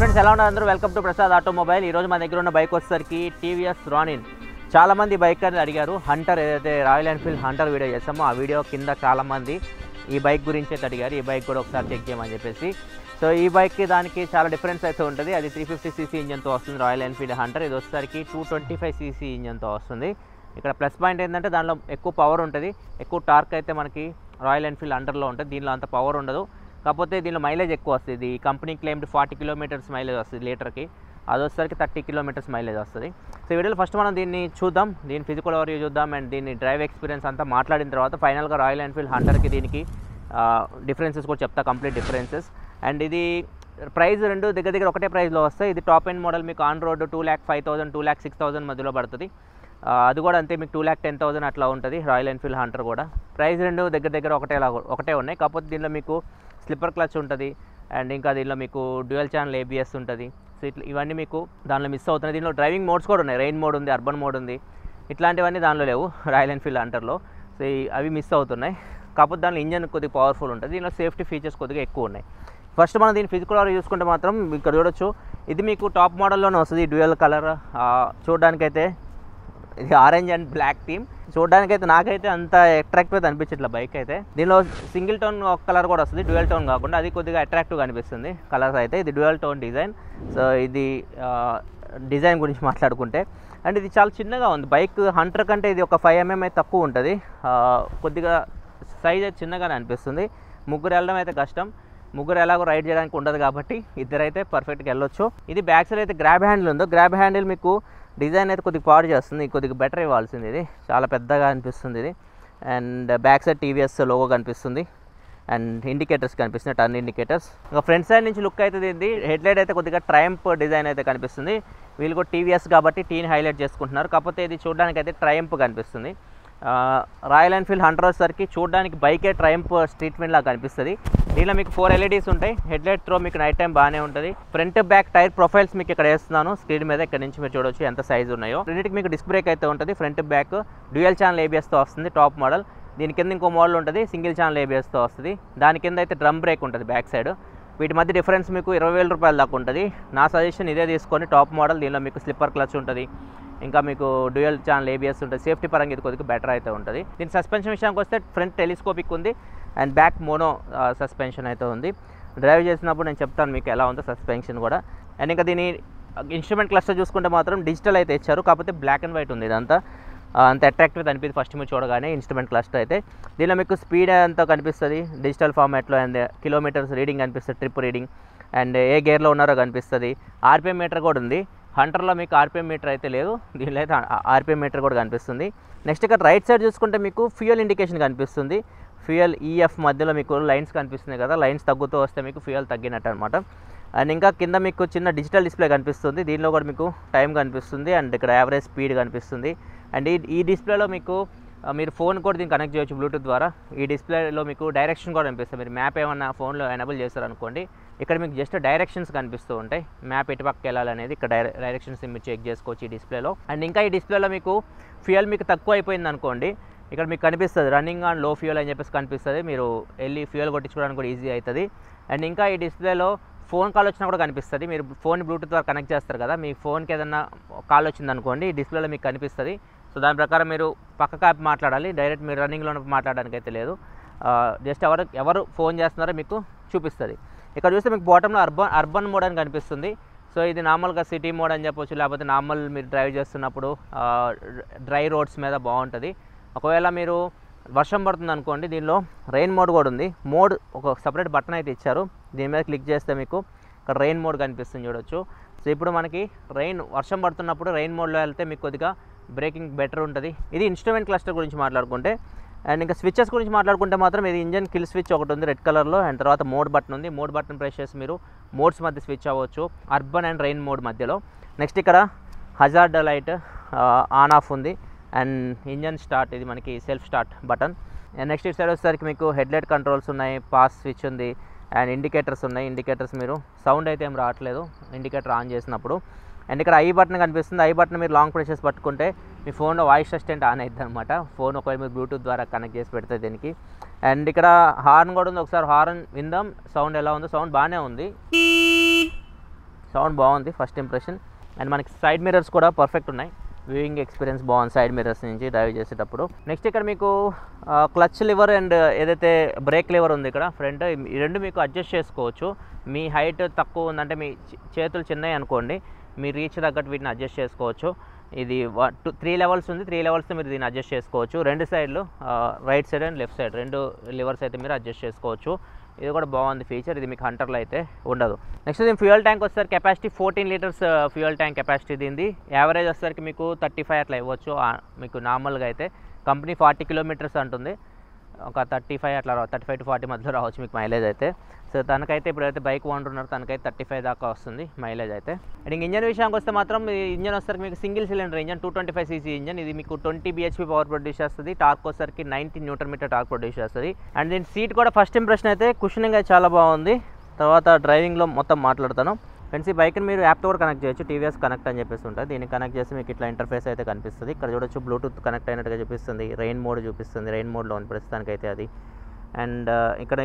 Friends ఎలా ఉన్నారు అందరూ వెల్కమ్ టు ప్రసాద్ ఆటోమొబైల్. ఈరోజు మన దగ్గర ఉన్న బైక్ వచ్చేసరికి టీవీఎస్ రానిన్. చాలామంది బైకర్లు అడిగారు హంటర్, ఏదైతే రాయల్ ఎన్ఫీల్డ్ హంటర్ వీడియో చేస్తామో ఆ వీడియో కింద చాలామంది ఈ బైక్ గురించి అయితే అడిగారు, ఈ బైక్ కూడా ఒకసారి చెక్ చేయమని చెప్పేసి. సో ఈ బైక్కి దానికి చాలా డిఫరెన్స్ అయితే ఉంటుంది. అది 350cc ఇంజన్తో వస్తుంది రాయల్ ఎన్ఫీల్డ్ హంటర్. ఇది వచ్చేసరికి 225cc ఇంజన్తో వస్తుంది. ఇక్కడ ప్లస్ పాయింట్ ఏంటంటే దానిలో ఎక్కువ పవర్ ఉంటుంది, ఎక్కువ టార్క్ అయితే మనకి రాయల్ ఎన్ఫీల్డ్ హంటర్లో ఉంటుంది. దీనిలో అంత పవర్ ఉండదు, కాకపోతే దీనిలో మైలేజ్ ఎక్కువ వస్తుంది. ఇది కంపెనీ క్లెయిమ్డ్ 40 కిలోమీటర్స్ మైలేజ్ వస్తుంది లీటర్కి, అది వచ్చేసరికి 30 కిలోమీటర్స్ మైలేజ్ వస్తుంది. సో ఈ వీడియోలో ఫస్ట్ మనం దీన్ని చూద్దాం, దీని ఫిజికల్ ఓవర్వ్యూ చూద్దాం అండ్ దీన్ని డ్రైవ్ ఎక్స్పీరియన్స్ అంతా మాట్లాడిన తర్వాత ఫైనల్గా రాయల్ ఎన్ఫీల్డ్ హంటర్కి దీనికి డిఫరెన్సెస్ కూడా చెప్తా, కంప్లీట్ డిఫరెన్సెస్. అండ్ ఇది ప్రైస్ రెండు దగ్గర ఒకటే ప్రైస్లో వస్తాయి. ఇది టాప్ ఎండ్ మోడల్ మీకు ఆన్ రోడ్ 2,05,000 2,06,000 మధ్యలో పడుతుంది. అది కూడా అంతే, మీకు 2,10,000 అట్లా ఉంటుంది రాయల్ ఎన్ఫీల్డ్ హంటర్ కూడా. ప్రైస్ రెండు దగ్గర ఒకటే ఉన్నాయి, కాకపోతే దీనిలో మీకు స్లిప్పర్ క్లచ్ ఉంటుంది అండ్ ఇంకా దీనిలో మీకు డ్యూయల్ ఛానల్ ABS ఉంటుంది. సో ఇట్లా ఇవన్నీ మీకు దానిలో మిస్ అవుతున్నాయి. దీనిలో డ్రైవింగ్ మోడ్స్ కూడా ఉన్నాయి, రెయిన్ మోడ్ ఉంది, అర్బన్ మోడ్ ఉంది, ఇట్లాంటివన్నీ దానిలో లేవు రాయల్ ఎన్ఫీల్డ్ హంటర్లో. సో అవి మిస్ అవుతున్నాయి, కాకపోతే దానిలో ఇంజన్ కొద్దిగా పవర్ఫుల్ ఉంటుంది. దీనిలో సేఫ్టీ ఫీచర్స్ కొద్దిగా ఎక్కువ ఉన్నాయి. ఫస్ట్ మనం దీని ఫిజికల్ ఓవర్ చూసుకుంటే మాత్రం ఇక్కడ చూడొచ్చు, ఇది మీకు టాప్ మోడల్లోనే వస్తుంది. డ్యూయల్ కలర్ చూడడానికైతే ఇది ఆరెంజ్ అండ్ బ్లాక్ థీమ్. చూడడానికైతే నాకైతే అంత అట్రాక్టివ్ అనిపించట్లే బైక్ అయితే. దీనిలో సింగిల్ టోన్ కలర్ కూడా వస్తుంది, డ్యూయల్ టోన్ కాకుండా, అది కొద్దిగా అట్రాక్టివ్గా అనిపిస్తుంది కలర్స్ అయితే. ఇది డ్యూయల్ టోన్ డిజైన్. సో ఇది డిజైన్ గురించి మాట్లాడుకుంటే, అండ్ ఇది చాలా చిన్నగా ఉంది బైక్. హంటర్ కంటే ఇది ఒక 5 mm అయితే తక్కువ ఉంటుంది, కొద్దిగా సైజ్ అయితే చిన్నగానే అనిపిస్తుంది. ముగ్గురు వెళ్ళడం అయితే కష్టం, ముగ్గురు ఎలాగో రైడ్ చేయడానికి ఉండదు కాబట్టి ఇద్దరైతే పర్ఫెక్ట్గా వెళ్ళొచ్చు. ఇది బ్యాక్ సైడ్ అయితే గ్రాబ్ హ్యాండిల్ ఉందో, గ్రాబ్ హ్యాండిల్ మీకు డిజైన్ అయితే కొద్దిగా పాడు చేస్తుంది, కొద్దిగా బెటర్ ఇవ్వాల్సింది. ఇది చాలా పెద్దగా అనిపిస్తుంది ఇది. And back side TVS logo కనిపిస్తుంది అండ్ ఇండికేటర్స్ కనిపిస్తున్నాయి, టర్న్ ఇండికేటర్స్. ఇంకా ఫ్రంట్ సైడ్ నుంచి లుక్ అయితే ఇది హెడ్ లైట్ అయితే కొద్దిగా ట్రయంప్ డిజైన్ అయితే కనిపిస్తుంది. వీళ్ళు కూడా TVS కాబట్టి టీని హైలైట్ చేసుకుంటున్నారు, కాకపోతే ఇది చూడడానికి అయితే ట్రయంప్ కనిపిస్తుంది. రాయల్ ఎన్ఫీల్డ్ హంటర్ వచ్చేసరికి చూడడానికి బైకే ట్రయంప్ స్ట్రీట్ విన్ లాగా కనిపిస్తుంది. దీనిలో మీకు 4 LEDs ఉంటాయి. హెడ్ లైట్ త్రో మీకు నైట్ టైం బాగానే ఉంటుంది. ఫ్రంట్ బ్యాక్ టైర్ ప్రొఫైల్స్ మీకు ఇక్కడ వేస్తున్నాను స్క్రీన్ మీద, ఇక్కడ నుంచి మీరు చూడొచ్చు ఎంత సైజ్ ఉన్నాయో. రెండింటికి మీకు డిస్క్ బ్రేక్ అయితే ఉంటుంది. ఫ్రంట్ బ్యాక్ డ్యూయల్ ఛానల్ ABSతో వస్తుంది టాప్ మోడల్. దీని కింద ఇంకో మోడల్ ఉంటుంది సింగిల్ ఛానల్ ABSతో వస్తుంది. దాని కింద అయితే డ్రమ్ బ్రేక్ ఉంటుంది బ్యాక్ సైడ్. వీటి మధ్య డిఫరెన్స్ మీకు 20,000 రూపాయల దాకా ఉంటుంది. నా సజెషన్ ఇదే తీసుకొని టాప్ మోడల్. దీనిలో మీకు స్లిప్పర్ క్లచ్ ఉంటుంది, ఇంకా మీకు డ్యూయల్ ఛానల్ ABS ఉంటుంది. సేఫ్టీ పరంగా ఇది కొద్దిగా బెటర్ అయితే ఉంటుంది. దీని సస్పెన్షన్ విషయానికి వస్తే ఫ్రంట్ టెలిస్కోపిక్ ఉంది అండ్ బ్యాక్ మోనో సస్పెన్షన్ అయితే ఉంది. డ్రైవ్ చేసినప్పుడు నేను చెప్తాను మీకు ఎలా ఉందో సస్పెన్షన్ కూడా. అండ్ ఇంకా దీని ఇన్స్ట్రుమెంట్ క్లస్టర్ చూసుకుంటే మాత్రం డిజిటల్ అయితే ఇచ్చారు, కాకపోతే బ్లాక్ అండ్ వైట్ ఉంది. ఇదంతా అంత అట్రాక్టివ్ అనిపిస్తుంది ఫస్ట్ మీరు చూడగానే ఇన్స్ట్రుమెంట్ క్లస్టర్ అయితే. దీనిలో మీకు స్పీడ్ అంతా కనిపిస్తుంది డిజిటల్ ఫార్మాట్లో, అండ్ కిలోమీటర్స్ రీడింగ్ కనిపిస్తుంది, ట్రిప్ రీడింగ్, అండ్ ఏ గేర్లో ఉన్నారో కనిపిస్తుంది. RPM మీటర్ కూడా ఉంది. హంటర్లో మీకు RPM మీటర్ అయితే లేదు, దీనిలో అయితే RPM మీటర్ కూడా కనిపిస్తుంది. నెక్స్ట్ ఇక్కడ రైట్ సైడ్ చూసుకుంటే మీకు ఫ్యూయల్ ఇండికేషన్ కనిపిస్తుంది. ఫ్యూయల్ EF మధ్యలో మీకు లైన్స్ కనిపిస్తున్నాయి కదా, లైన్స్ తగ్గుతూ వస్తే మీకు ఫ్యూయల్ తగ్గినట్టు అనమాట. అండ్ ఇంకా కింద మీకు చిన్న డిజిటల్ డిస్ప్లే కనిపిస్తుంది, దీనిలో కూడా మీకు టైం కనిపిస్తుంది అండ్ ఇక్కడ యావరేజ్ స్పీడ్ కనిపిస్తుంది. అండ్ ఈ డిస్ప్లేలో మీకు మీరు ఫోన్ కూడా దీన్ని కనెక్ట్ చేయొచ్చు బ్లూటూత్ ద్వారా. ఈ డిస్ప్లేలో మీకు డైరెక్షన్ కూడా కనిపిస్తుంది. మీరు మ్యాప్ ఏమన్నా ఫోన్లో ఎనేబుల్ చేస్తారనుకోండి, ఇక్కడ మీకు జస్ట్ డైరెక్షన్స్ కనిపిస్తూ ఉంటాయి, మ్యాప్ ఎటు పక్కకి వెళ్ళాలనేది ఇక్కడ డైరెక్షన్స్ మీరు చెక్ చేసుకోవచ్చు ఈ డిస్ప్లేలో. అండ్ ఇంకా ఈ డిస్ప్లేలో మీకు ఫ్యూయల్ మీకు తక్కువ అయిపోయింది అనుకోండి, ఇక్కడ మీకు కనిపిస్తుంది రన్నింగ్ ఆన్ లో ఫ్యూయల్ అని చెప్పేసి కనిపిస్తుంది. మీరు వెళ్ళి ఫ్యూయల్ కొట్టించుకోవడానికి కూడా ఈజీ అవుతుంది. అండ్ ఇంకా ఈ డిస్ప్లేలో ఫోన్ కాల్ వచ్చినా కూడా కనిపిస్తుంది. మీరు ఫోన్ బ్లూటూత్ ద్వారా కనెక్ట్ చేస్తారు కదా, మీ ఫోన్కి ఏదైనా కాల్ వచ్చిందనుకోండి ఈ డిస్ప్లేలో మీకు కనిపిస్తుంది. సో దాని ప్రకారం మీరు పక్కకు ఆపి మాట్లాడాలి, డైరెక్ట్ మీరు రన్నింగ్లో మాట్లాడడానికి అయితే లేదు. జస్ట్ ఎవరు ఫోన్ చేస్తున్నారో మీకు చూపిస్తుంది. ఇక్కడ చూస్తే మీకు బాటంలో అర్బన్ మోడ్ అని కనిపిస్తుంది. సో ఇది నార్మల్గా సిటీ మోడ్ అని చెప్పొచ్చు, లేకపోతే నార్మల్ మీరు డ్రైవ్ చేస్తున్నప్పుడు డ్రై రోడ్స్ మీద బాగుంటుంది. ఒకవేళ మీరు వర్షం పడుతుంది అనుకోండి, దీనిలో రెయిన్ మోడ్ కూడా ఉంది. మోడ్ ఒక సపరేట్ బటన్ అయితే ఇచ్చారు, దీని మీద క్లిక్ చేస్తే మీకు ఇక్కడ రెయిన్ మోడ్ కనిపిస్తుంది చూడొచ్చు. సో ఇప్పుడు మనకి వర్షం పడుతున్నప్పుడు రెయిన్ మోడ్లో వెళ్తే మీకు కొద్దిగా బ్రేకింగ్ బెటర్ ఉంటుంది. ఇది ఇన్స్ట్రుమెంట్ క్లస్టర్ గురించి మాట్లాడుకుంటే. అండ్ ఇంకా స్విచ్చెస్ గురించి మాట్లాడుకుంటే మాత్రం ఇది ఇంజన్ కిల్ స్విచ్ ఒకటి ఉంది రెడ్ కలర్లో, అండ్ తర్వాత మోడ్ బటన్ ఉంది. మోడ్ బటన్ ప్రెస్ చేసి మీరు మోడ్స్ మధ్య స్విచ్ అవ్వచ్చు, అర్బన్ అండ్ రెయిన్ మోడ్ మధ్యలో. నెక్స్ట్ ఇక్కడ హజార్డ్ లైట్ ఆన్ ఆఫ్ ఉంది అండ్ ఇంజన్ స్టార్ట్, ఇది మనకి self start button. And next ఇటు సైడ్ వచ్చేసరికి మీకు హెడ్లైట్ కంట్రోల్స్ ఉన్నాయి, పాస్ స్విచ్ ఉంది అండ్ ఇండికేటర్స్ ఉన్నాయి. ఇండికేటర్స్ మీరు సౌండ్ అయితే ఏం రావట్లేదు ఇండికేటర్ ఆన్ చేసినప్పుడు. అండ్ ఇక్కడ ఐ బటన్ కనిపిస్తుంది, ఐ బటన్ మీరు లాంగ్ ప్రెస్ చేసి పట్టుకుంటే మీ ఫోన్లో వాయిస్ అసిస్టెంట్ ఆన్ అవుతుంది అనమాట. ఫోన్ ఒకవేళ మీరు బ్లూటూత్ ద్వారా కనెక్ట్ చేసి పెడితే దీనికి. అండ్ ఇక్కడ హార్న్ కూడా ఉంది, ఒకసారి హార్న్ విందాం సౌండ్ ఎలా ఉందో. సౌండ్ బాగానే ఉంది. సౌండ్ బాగుంది ఫస్ట్ ఇంప్రెషన్. అండ్ మనకి సైడ్ మిర్రర్స్ కూడా పర్ఫెక్ట్ ఉన్నాయి, వ్యూయింగ్ ఎక్స్పీరియన్స్ బాగుంది సైడ్ మిర్రర్స్ నుంచి డ్రైవ్ చేసేటప్పుడు. నెక్స్ట్ ఇక్కడ మీకు క్లచ్ లివర్ అండ్ ఏదైతే బ్రేక్ లివర్ ఉంది ఇక్కడ ఫ్రంట్, ఈ రెండు మీకు అడ్జస్ట్ చేసుకోవచ్చు. మీ హైట్ తక్కువ ఉందంటే, మీ చేతులు చిన్నవి అనుకోండి, మీ రీచ్ తగ్గట్టు వీటిని అడ్జస్ట్ చేసుకోవచ్చు. ఇది 3 లెవెల్స్ ఉంది, 3 లెవెల్స్తో మీరు దీన్ని అడ్జస్ట్ చేసుకోవచ్చు. 2 సైడ్లు right side and left side 2 levers అయితే మీరు అడ్జస్ట్ చేసుకోవచ్చు. ఇది కూడా బాగుంది ఫీచర్, ఇది మీకు హంటర్లో అయితే ఉండదు. నెక్స్ట్ దీని ఫ్యూయల్ ట్యాంక్ వచ్చేసరికి capacity 14 litres fuel tank capacity దీనిది. యావరేజ్ వచ్చేసరికి మీకు 35 అట్లా ఇవ్వచ్చు మీకు నార్మల్గా అయితే. కంపెనీ 40 కిలోమీటర్స్ అంటుంది, ఒక 35 అట్లా 35 to 40 మధ్యలో రావచ్చు మీకు మైలేజ్ అయితే. సో తనకైతే ఇప్పుడైతే బైక్ కొంటున్నారు, తనకైతే 35 దాకా వస్తుంది మైలేజ్ అయితే. అండ్ ఇంజన్ విషయానికి వస్తే మాత్రం ఈ ఇంజన్ వచ్చేసరికి మీకు single cylinder engine 225cc engine. ఇది మీకు 20 bhp పవర్ ప్రొడ్యూస్ చేస్తుంది. టార్క్ వచ్చేసరికి 90 Nm టార్క్ ప్రొడ్యూస్ చేస్తుంది. అండ్ దీని సీట్ కూడా ఫస్ట్ ఇంప్రెషన్ అయితే కుషనింగ్ అయితే చాలా బాగుంది. తర్వాత డ్రైవింగ్లో మొత్తం మాట్లాడతాను ఫ్రెండ్స్. ఈ బైక్ని మీరు యాప్తో కూడా కనెక్ట్ చేయొచ్చు, టీవీఎస్ కనెక్ట్ అని చెప్పేసి ఉంటుంది. దీన్ని కనెక్ట్ చేసి మీకు ఇట్లా ఇంటర్ఫేస్ అయితే కనిపిస్తుంది. ఇక్కడ చూడొచ్చు బ్లూటూత్ కనెక్ట్ అయినట్టుగా చూపిస్తుంది, రెయిన్ మోడ్ చూపిస్తుంది, రెయిన్ మోడ్లో ఉంది ప్రస్తుతానికైతే అది. అండ్ ఇక్కడ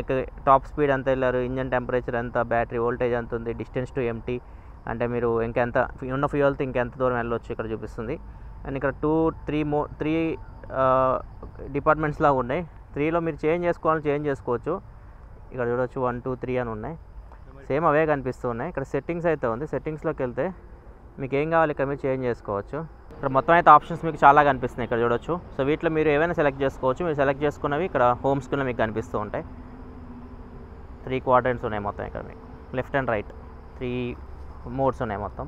టాప్ స్పీడ్ ఎంత వెళ్ళారు, ఇంజన్ టెంపరేచర్ ఎంత, బ్యాటరీ వోల్టేజ్ ఎంత ఉంది, డిస్టెన్స్ టు ఎంటీ అంటే మీరు ఇంకెంత ఉన్న ఫ్యూయల్తో ఇంకెంత దూరం వెళ్ళొచ్చు ఇక్కడ చూపిస్తుంది. అండ్ ఇక్కడ 3 డిపార్ట్మెంట్స్ లాగా ఉన్నాయి. 3లో మీరు చేంజ్ చేసుకోవచ్చు. ఇక్కడ చూడొచ్చు 1 2 3 అని ఉన్నాయి, సేమ్ అవే కనిపిస్తూ ఉన్నాయి. ఇక్కడ సెట్టింగ్స్ అయితే ఉంది, సెట్టింగ్స్లోకి వెళ్తే మీకు ఏం కావాలి ఇక్కడ మీరు చేంజ్ చేసుకోవచ్చు. ఇక్కడ మొత్తం అయితే ఆప్షన్స్ మీకు చాలా కనిపిస్తున్నాయి ఇక్కడ చూడొచ్చు. సో వీటిలో మీరు ఏమైనా సెలెక్ట్ చేసుకోవచ్చు. మీరు సెలెక్ట్ చేసుకున్నవి ఇక్కడ హోమ్ స్క్రీన్లో మీకు కనిపిస్తూ ఉంటాయి. 3 క్వాడ్రంట్స్ ఉన్నాయి మొత్తం ఇక్కడ మీకు, లెఫ్ట్ అండ్ రైట్ 3 మోడ్స్ ఉన్నాయి మొత్తం.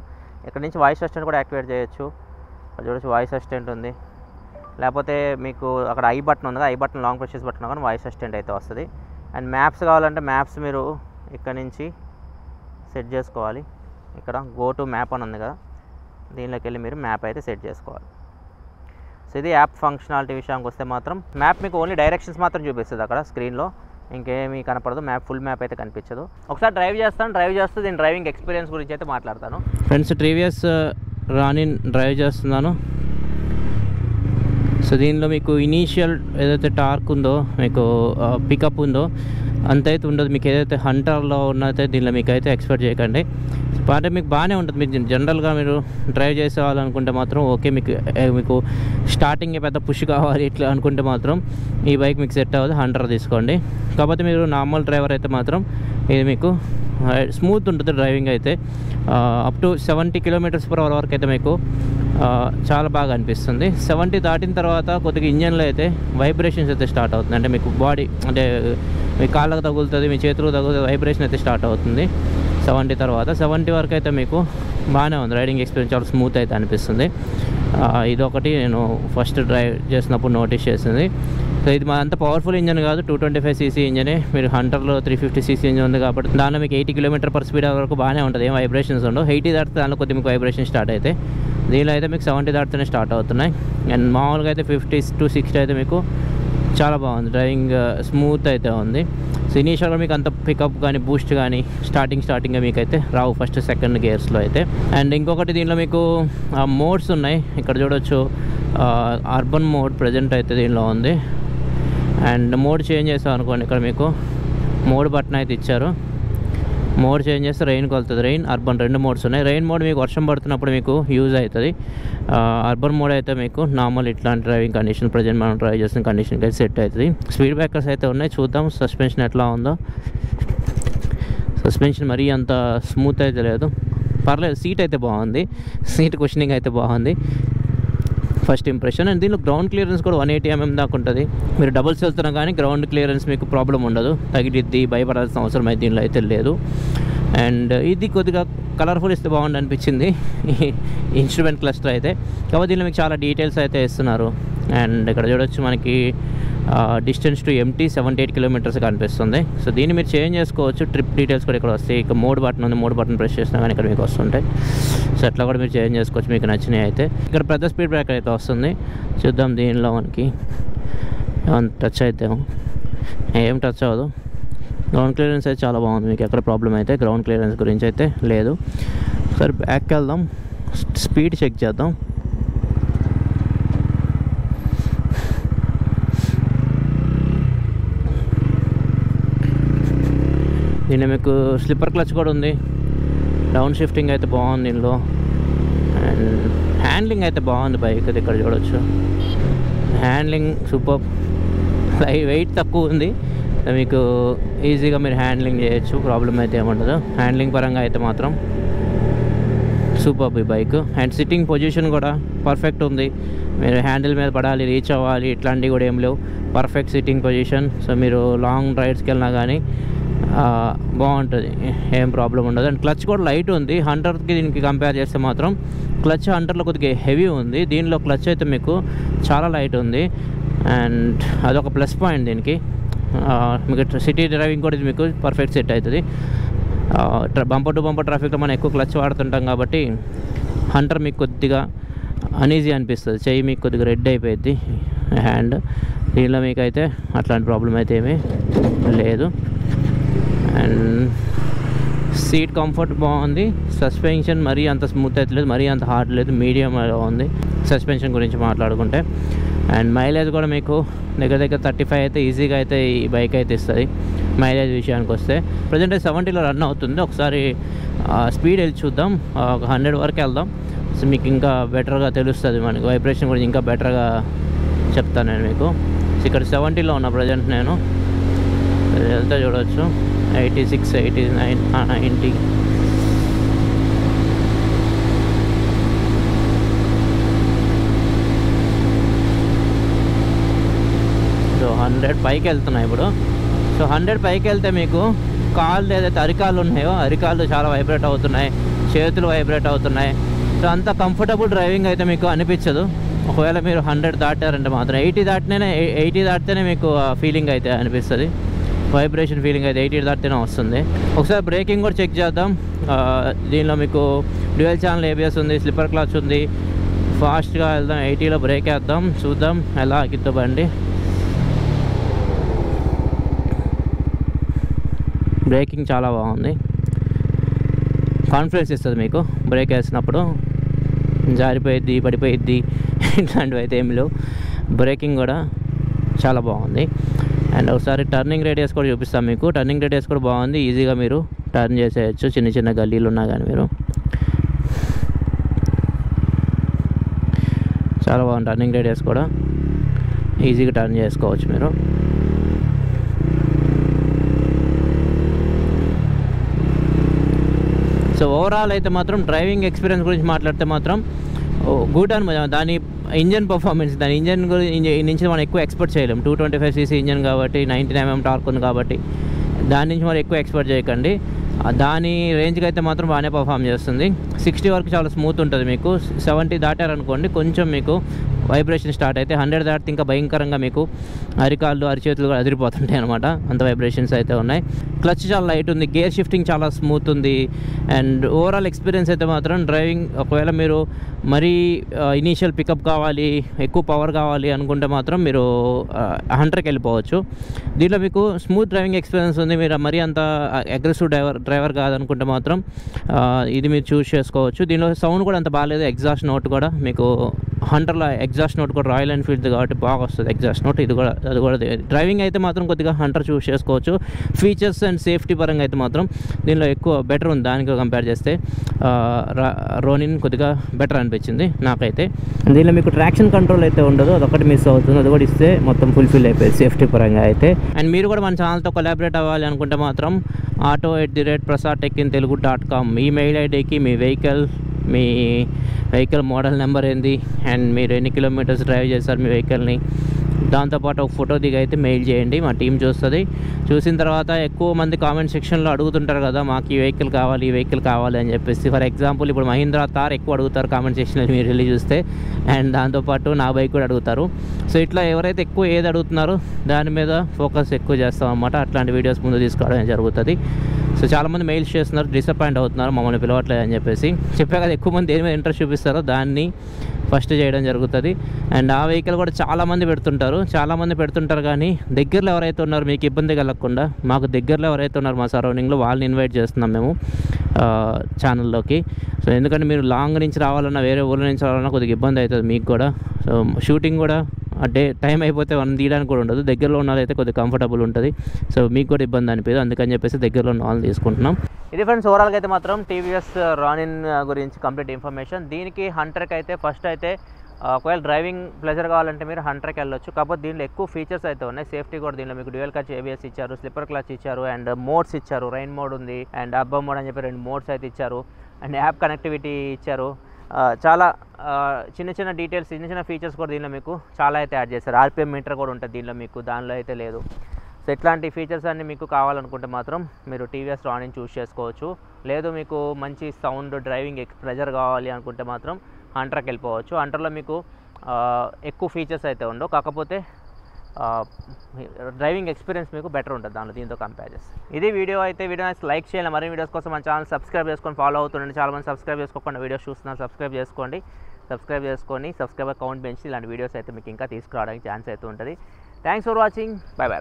ఇక్కడ నుంచి వాయిస్ అసిస్టెంట్ కూడా యాక్టివేట్ చేయొచ్చు. ఇక్కడ చూడొచ్చు వాయిస్ అసిస్టెంట్ ఉంది. లేకపోతే మీకు అక్కడ ఐ బటన్ ఉంది, ఐ బటన్ లాంగ్ ప్రెస్ చేసి బటన్ కానీ వాయిస్ అసిస్టెంట్ అయితే వస్తుంది. అండ్ మ్యాప్స్ కావాలంటే మ్యాప్స్ మీరు ఇక్కడ నుంచి సెట్ చేసుకోవాలి. ఇక్కడ గో టు మ్యాప్ అని ఉంది కదా, దీనిలోకి వెళ్ళి మీరు మ్యాప్ అయితే సెట్ చేసుకోవాలి. సో ఇది యాప్ ఫంక్షనాలిటీ విషయానికి వస్తే మాత్రం మ్యాప్ మీకు ఓన్లీ డైరెక్షన్స్ మాత్రం చూపిస్తుంది అక్కడ స్క్రీన్లో, ఇంకేమీ కనపడదు. ఫుల్ మ్యాప్ అయితే కనిపించదు. ఒకసారి డ్రైవ్ చేస్తూ దీని డ్రైవింగ్ ఎక్స్పీరియన్స్ గురించి అయితే మాట్లాడతాను ఫ్రెండ్స్. టీవీఎస్ రానిన్ డ్రైవ్ చేస్తున్నాను. సో దీనిలో మీకు ఇనీషియల్ ఏదైతే టార్క్ ఉందో, మీకు పికప్ ఉందో అంతైతే ఉండదు. మీకు ఏదైతే హంటర్లో ఉన్నదైతే దీనిలో మీకు అయితే ఎక్స్పెక్ట్ చేయకండి. అంటే మీకు బాగానే ఉంటుంది. మీకు జనరల్గా మీరు డ్రైవ్ చేసేవాలనుకుంటే మాత్రం ఓకే, మీకు స్టార్టింగ్ పెద్ద పుష్ కావాలి ఇట్లా అనుకుంటే మాత్రం ఈ బైక్ మీకు సెట్ అవ్వదు, హంటర్ తీసుకోండి. కాకపోతే మీరు నార్మల్ డ్రైవర్ అయితే మాత్రం ఇది మీకు స్మూత్ ఉంటుంది డ్రైవింగ్ అయితే. అప్ టు 70 km/h వరకు అయితే మీకు చాలా బాగా అనిపిస్తుంది. 70 దాటిన తర్వాత కొద్దిగా ఇంజన్లో అయితే వైబ్రేషన్స్ అయితే స్టార్ట్ అవుతుంది. అంటే మీకు బాడీ అంటే మీ కాళ్ళకు తగులుతుంది, మీ చేతులకు తగులుతుంది, వైబ్రేషన్ అయితే స్టార్ట్ అవుతుంది 70 తర్వాత. 70 వరకు అయితే మీకు బాగానే ఉంది, రైడింగ్ ఎక్స్పీరియన్స్ చాలా స్మూత్ అయితే అనిపిస్తుంది. ఇదొకటి నేను ఫస్ట్ డ్రైవ్ చేసినప్పుడు నోటీస్ చేసింది. సో ఇది అంత పవర్ఫుల్ ఇంజన్ కాదు, 225cc ఇంజనే. మీరు హంటర్లో 350cc ఇంజన్ ఉంది కాబట్టి దానిలో మీకు 80 km/speed వరకు బాగానే ఉంటుంది, ఏం వైబ్రేషన్స్ ఉండవు. 80 దాటితే దానిలో కొద్దిగా మీకు వైబ్రేషన్ స్టార్ట్ అయితే, దీనిలో అయితే మీకు 70 దాటితేనే స్టార్ట్ అవుతున్నాయి. అండ్ మామూలుగా అయితే 50 to 60 అయితే మీకు చాలా బాగుంది, డ్రైవింగ్ స్మూత్ అయితే ఉంది. సో ఇనీషియల్గా మీకు అంత పికప్ కానీ బూస్ట్ కానీ స్టార్టింగ్గా మీకు అయితే రావు ఫస్ట్ సెకండ్ గేర్స్లో అయితే. అండ్ ఇంకొకటి దీనిలో మీకు మోడ్స్ ఉన్నాయి, ఇక్కడ చూడొచ్చు. అర్బన్ మోడ్ ప్రజెంట్ అయితే దీనిలో ఉంది. అండ్ మోడ్ చేంజ్ చేస్తాం అనుకోండి, ఇక్కడ మీకు మోడ్ బటన్ అయితే ఇచ్చారు. మోడ్ చేంజ్ చేస్తే రెయిన్కి వెళ్తుంది, రెయిన్ అర్బన్ 2 మోడ్స్ ఉన్నాయి. రెయిన్ మోడ్ మీకు వర్షం పడుతున్నప్పుడు మీకు యూజ్ అవుతుంది. అర్బన్ మోడ్ అయితే మీకు నార్మల్ ఇట్లాంటి డ్రైవింగ్ కండిషన్ ప్రజెంట్ మనం డ్రైవ్ చేసిన కండిషన్కి అయితే సెట్ అవుతుంది. స్పీడ్ బ్రేకర్స్ అయితే ఉన్నాయి, చూద్దాం సస్పెన్షన్ ఎట్లా ఉందో. సస్పెన్షన్ మరీ అంత స్మూత్ అయితే లేదు, పర్లేదు. సీట్ అయితే బాగుంది, సీట్ కుషనింగ్ అయితే బాగుంది ఫస్ట్ ఇంప్రెషన్. అండ్ దీనిలో గ్రౌండ్ క్లియరెన్స్ కూడా 180 mm దాకా ఉంటుంది. మీరు డబుల్స్ వెళ్తున్నా కానీ గ్రౌండ్ క్లియరెన్స్ మీకు ప్రాబ్లం ఉండదు, తగిలిద్ది, భయపడాల్సిన అవసరం అయితే దీనిలో అయితే లేదు. అండ్ ఇది కొద్దిగా కలర్ఫుల్ ఇస్తే బాగుంది అనిపించింది ఇన్స్ట్రుమెంట్ క్లస్టర్ అయితే. కాబట్టి దీనిలో మీకు చాలా డీటెయిల్స్ అయితే ఇస్తున్నారు. అండ్ ఇక్కడ చూడొచ్చు మనకి డిస్టెన్స్ టు ఎంటీ 78 km కనిపిస్తుంది. సో దీన్ని మీరు చేంజ్ చేసుకోవచ్చు. ట్రిప్ డీటెయిల్స్ కూడా ఇక్కడ వస్తాయి. ఇక మోడ్ బటన్ ఉంది, మోడ్ బటన్ ప్రెస్ చేసినా కానీ ఇక్కడ మీకు వస్తుంటాయి. సో అట్లా కూడా మీరు చేంజ్ చేసుకోవచ్చు మీకు నచ్చినవి అయితే. ఇక్కడ పెద్ద స్పీడ్ బ్రేకర్ అయితే వస్తుంది, చూద్దాం దీనిలో మనకి టచ్ అయితే ఏం టచ్ అవ్వదు. గ్రౌండ్ క్లియరెన్స్ అయితే చాలా బాగుంది, మీకు ఎక్కడ ప్రాబ్లం అయితే గ్రౌండ్ క్లియరెన్స్ గురించి అయితే లేదు. సరే బ్యాక్కి వెళ్దాం, స్పీడ్ చెక్ చేద్దాం. దీన్ని మీకు స్లిప్పర్ క్లచ్ కూడా ఉంది. డౌన్ షిఫ్టింగ్ అయితే బాగుంది దీనిలో. అండ్ హ్యాండ్లింగ్ అయితే బాగుంది బైక్. అది ఇక్కడ చూడవచ్చు, హ్యాండ్లింగ్ సూపర్. వెయిట్ తక్కువ ఉంది, మీకు ఈజీగా మీరు హ్యాండ్లింగ్ చేయొచ్చు, ప్రాబ్లం అయితే ఏముండదు. హ్యాండ్లింగ్ పరంగా అయితే మాత్రం సూపర్ ఈ బైక్. అండ్ సిట్టింగ్ పొజిషన్ కూడా పర్ఫెక్ట్ ఉంది. మీరు హ్యాండిల్ మీద పడాలి, రీచ్ అవ్వాలి, ఇట్లాంటివి కూడా ఏం లేవు. Perfect sitting position. సో మీరు లాంగ్ రైడ్స్కి వెళ్ళినా కానీ బాగుంటుంది, ఏం ప్రాబ్లం ఉండదు. అండ్ క్లచ్ కూడా లైట్ ఉంది. హంటర్కి దీనికి కంపేర్ చేస్తే మాత్రం క్లచ్ హంటర్లో కొద్దిగా హెవీ ఉంది, దీనిలో క్లచ్ అయితే మీకు చాలా లైట్ ఉంది. అండ్ అదొక ప్లస్ పాయింట్ దీనికి. మీకు సిటీ డ్రైవింగ్ కూడా ఇది మీకు పర్ఫెక్ట్ సెట్ అవుతుంది. బంపర్ టు బంపర్ ట్రాఫిక్లో మనం ఎక్కువ క్లచ్ వాడుతుంటాం కాబట్టి హంటర్ మీకు కొద్దిగా అనీజీ అనిపిస్తుంది, చెయ్యి మీకు కొద్దిగా రెడ్ అయిపోయింది హ్యాండ్. దీనిలో మీకు అయితే అట్లాంటి ప్రాబ్లం అయితే ఏమీ లేదు. అండ్ సీట్ కంఫర్ట్ బాగుంది. సస్పెన్షన్ మరీ అంత స్మూత్ అయితే లేదు, మరీ అంత హార్డ్ లేదు, మీడియం ఉంది సస్పెన్షన్ గురించి మాట్లాడుకుంటే. అండ్ మైలేజ్ కూడా మీకు దగ్గర 35 అయితే ఈజీగా అయితే ఈ బైక్ అయితే ఇస్తుంది. మైలేజ్ విషయానికి వస్తే ప్రజెంట్ 70లో రన్ అవుతుంది. ఒకసారి స్పీడ్ వెళ్ళి చూద్దాం, ఒక 100 వరకు వెళ్దాం. సో మీకు ఇంకా బెటర్గా తెలుస్తుంది, మనకి వైబ్రేషన్ గురించి ఇంకా బెటర్గా చెప్తాను నేను మీకు. ఇక్కడ 70లో ఉన్న ప్రజెంట్ నేను వెళ్తే చూడవచ్చు 86, 89, 90. సో 100 పైకి వెళ్తున్నాయి ఇప్పుడు. సో 100 పైకి వెళ్తే మీకు కాళ్ళు ఏదైతే అరికాళ్ళు ఉన్నాయో అరికాళ్ళు చాలా వైబ్రేట్ అవుతున్నాయి, చేతులు వైబ్రేట్ అవుతున్నాయి. సో అంత కంఫర్టబుల్ డ్రైవింగ్ అయితే మీకు అనిపించదు. ఒకవేళ మీరు 100 దాటారంటే మాత్రం 80 దాటితేనే మీకు ఫీలింగ్ అయితే అనిపిస్తుంది, వైబ్రేషన్ ఫీలింగ్ అయితే 80 దాటితేనే వస్తుంది. ఒకసారి బ్రేకింగ్ కూడా చెక్ చేద్దాం. దీనిలో మీకు డ్యూయల్ ఛానల్ ABS ఉంది, స్లిప్పర్ క్లచ్ ఉంది. ఫాస్ట్గా వెళ్దాం, 80లో బ్రేక్ వేద్దాం, చూద్దాం ఎలా ఆగిద్దో బండి. బ్రేకింగ్ చాలా బాగుంది, కాన్ఫిడెన్స్ ఇస్తుంది మీకు. బ్రేక్ వేసినప్పుడు జారిపోయిద్ది, పడిపోయిద్ది, ఇట్లాంటివి అయితే ఏమి లేవు. బ్రేకింగ్ కూడా చాలా బాగుంది. అండ్ ఒకసారి టర్నింగ్ రేడియస్ కూడా చూపిస్తాం మీకు. టర్నింగ్ రేడియస్ కూడా బాగుంది, ఈజీగా మీరు టర్న్ చేసేయచ్చు, చిన్న చిన్న గల్లీలు ఉన్నా కానీ మీరు. చాలా బాగుంది టర్నింగ్ రేడియస్ కూడా, ఈజీగా టర్న్ చేసుకోవచ్చు మీరు. సో ఓవరాల్ అయితే మాత్రం డ్రైవింగ్ ఎక్స్పీరియన్స్ గురించి మాట్లాడితే మాత్రం గుడ్ అని. దాని ఇంజన్ పర్ఫార్మెన్స్, దాని ఇంజన్ నుంచి మనం ఎక్కువ ఎక్స్పెక్ట్ చేయలేము. 225cc ఇంజన్ కాబట్టి 99 mm టార్క్ ఉంది కాబట్టి దాని నుంచి మనం ఎక్కువ ఎక్స్పెక్ట్ చేయకండి. దాని రేంజ్కి అయితే మాత్రం బాగానే పర్ఫామ్ చేస్తుంది. 60 వరకు చాలా స్మూత్ ఉంటుంది మీకు. 70 దాటారనుకోండి కొంచెం మీకు వైబ్రేషన్ స్టార్ట్ అయితే, 100 దాటితే ఇంకా భయంకరంగా మీకు అరికాళ్ళు అరిచేతులు కూడా అదిరిపోతుంటాయి అనమాట, అంత వైబ్రేషన్స్ అయితే ఉన్నాయి. క్లచ్ చాలా లైట్ ఉంది, గేర్ షిఫ్టింగ్ చాలా స్మూత్ ఉంది. అండ్ ఓవరాల్ ఎక్స్పీరియన్స్ అయితే మాత్రం డ్రైవింగ్, ఒకవేళ మీరు మరీ ఇనీషియల్ పికప్ కావాలి, ఎక్కువ పవర్ కావాలి అనుకుంటే మాత్రం మీరు 100కి వెళ్ళిపోవచ్చు. దీంట్లో మీకు స్మూత్ డ్రైవింగ్ ఎక్స్పీరియన్స్ ఉంది. మీరు మరీ అంత అగ్రెసివ్ డ్రైవర్ కాదనుకుంటే మాత్రం ఇది మీరు చూస్ చేసుకోవచ్చు. దీనిలో సౌండ్ కూడా అంత బాగాలేదు, ఎగ్జాస్ట్ నోట్ కూడా మీకు హంటర్లో ఎగ్జాస్ట్ నోట్ కూడా రాయల్ ఎన్ఫీల్డ్ కాబట్టి బాగా వస్తుంది ఎగ్జాస్ట్ నోట్. ఇది కూడా అది కూడా డ్రైవింగ్ అయితే మాత్రం కొద్దిగా హంటర్ చూస్ చేసుకోవచ్చు. ఫీచర్స్ అండ్ సేఫ్టీ పరంగా అయితే మాత్రం దీనిలో ఎక్కువ బెటర్ ఉంది, దానికి కంపేర్ చేస్తే రోనిన్ కొద్దిగా బెటర్ అనిపించింది నాకైతే. దీనిలో మీకు ట్రాక్షన్ కంట్రోల్ అయితే ఉండదు, అదొకటి మిస్ అవుతుంది, అది కూడా ఇస్తే మొత్తం ఫుల్ఫిల్ అయిపోయింది సేఫ్టీ పరంగా అయితే. అండ్ మీరు కూడా మన ఛానల్తో కొలాబరేట్ అవ్వాలి అనుకుంటే మాత్రం auto@prasadtechinetelugu.com ఈ మెయిల్ ఐడికి మీ వెహికల్ మోడల్ నెంబర్ ఏంది అండ్ మీరు ఎన్ని కిలోమీటర్స్ డ్రైవ్ చేస్తారు మీ వెహికల్ని, దాంతోపాటు ఒక ఫోటో దిగి అయితే మెయిల్ చేయండి, మా టీం చూస్తుంది. చూసిన తర్వాత ఎక్కువ మంది కామెంట్ సెక్షన్లో అడుగుతుంటారు కదా, మాకు ఈ వెహికల్ కావాలి అని చెప్పేసి. ఫర్ ఎగ్జాంపుల్ ఇప్పుడు మహీంద్రా థార్ ఎక్కువ అడుగుతారు కామెంట్ సెక్షన్లో మీరు వెళ్ళి చూస్తే, అండ్ దాంతోపాటు నా బైక్ కూడా అడుగుతారు. సో ఇట్లా ఎవరైతే ఎక్కువ ఏది అడుగుతున్నారో దాని మీద ఫోకస్ ఎక్కువ చేస్తాం అన్నమాట, అట్లాంటి వీడియోస్ ముందు తీసుకోవడం జరుగుతుంది. సో చాలామంది మెయిల్స్ చేస్తున్నారు, డిసప్పాయింట్ అవుతున్నారు మమ్మల్ని పిలవట్లేదు అని చెప్పేసి. చెప్పే కదా ఎక్కువ మంది దేని మీద ఇంట్రెస్ట్ చూపిస్తారో దాన్ని ఫస్ట్ చేయడం జరుగుతుంది. అండ్ ఆ వెహికల్ కూడా చాలామంది పెడుతుంటారు కానీ దగ్గరలో ఎవరైతే ఉన్నారో మీకు ఇబ్బంది కలగకుండా, మాకు దగ్గరలో ఎవరైతే ఉన్నారో మా సరౌండింగ్లో వాళ్ళని ఇన్వైట్ చేస్తున్నాం మేము ఛానల్లోకి. సో ఎందుకంటే మీరు లాంగ్ నుంచి రావాలన్నా, వేరే ఊళ్ళ నుంచి రావాలన్నా కొద్దిగా ఇబ్బంది అవుతుంది మీకు కూడా. సో షూటింగ్ కూడా టైం అయిపోతే మనం తీయడానికి కూడా ఉండదు. దగ్గరలో ఉన్న వాళ్ళైతే కొద్దిగా కంఫర్టబుల్ ఉంటుంది. సో మీకు కూడా ఇబ్బంది అనిపించదు, అందుకని చెప్పేసి దగ్గరలో ఉన్న వాళ్ళని తీసుకుంటున్నాం. ఇది ఫ్రెండ్స్ ఓవరాల్గా అయితే మాత్రం టీవీఎస్ రానిన్ గురించి కంప్లీట్ ఇన్ఫర్మేషన్. దీనికి హంటర్కి అయితే ఫస్ట్ అయితే ఒకవేళ డ్రైవింగ్ ప్లెజర్ కావాలంటే మీరు హంటర్కి వెళ్ళొచ్చు. కాకపోతే దీనిలో ఎక్కువ ఫీచర్స్ అయితే ఉన్నాయి. సేఫ్టీ కూడా దీనిలో మీకు డ్యూయల్ క్లచ్ ABS ఇచ్చారు, స్లిప్పర్ క్లచ్ ఇచ్చారు, అండ్ మోడ్స్ ఇచ్చారు. రైన్ మోడ్ ఉంది అండ్ అబ్బా మోడ్ అని చెప్పి 2 మోడ్స్ అయితే ఇచ్చారు. అండ్ యాప్ కనెక్టివిటీ ఇచ్చారు. చాలా చిన్న చిన్న డీటెయిల్స్, చిన్న చిన్న ఫీచర్స్ కూడా దీనిలో మీకు చాలా అయితే యాడ్ చేశారు. RPM మీటర్ కూడా ఉంటుంది దీనిలో మీకు, దానిలో అయితే లేదు. సో ఇట్లాంటి ఫీచర్స్ అన్నీ మీకు కావాలనుకుంటే మాత్రం మీరు టీవీఎస్ రానిన్ చూస్ చేసుకోవచ్చు. లేదు మీకు మంచి సౌండ్ డ్రైవింగ్ ప్రెజర్ కావాలి అనుకుంటే మాత్రం హంటర్కి వెళ్ళిపోవచ్చు. హంటర్లో మీకు ఎక్కువ ఫీచర్స్ అయితే ఉండవు, కాకపోతే డ్రైవింగ్ ఎక్స్పీరియన్స్ మీకు బెటర్ ఉంటుంది దానిలో దీంతో కంపేర్ చేస్తే. ఇది వీడియో అయితే. వీడియో లైక్ చేయాలి. మరిన్ని వీడియోస్ కోసం మన ఛానల్ సబ్స్క్రైబ్ చేసుకొని ఫాలో అవుతుండండి. చాలామంది సబ్స్క్రైబ్ చేసుకోకుండా వీడియోస్ చూస్తున్నారు. సబ్స్క్రైబ్ చేసుకొని సబ్స్క్రైబర్ కౌంట్ పెంచి ఇలాంటి వీడియోస్ అయితే మీకు ఇంకా తీసుకురావడానికి ఛాన్స్ అయితే ఉంటుంది. Thanks for watching. By by.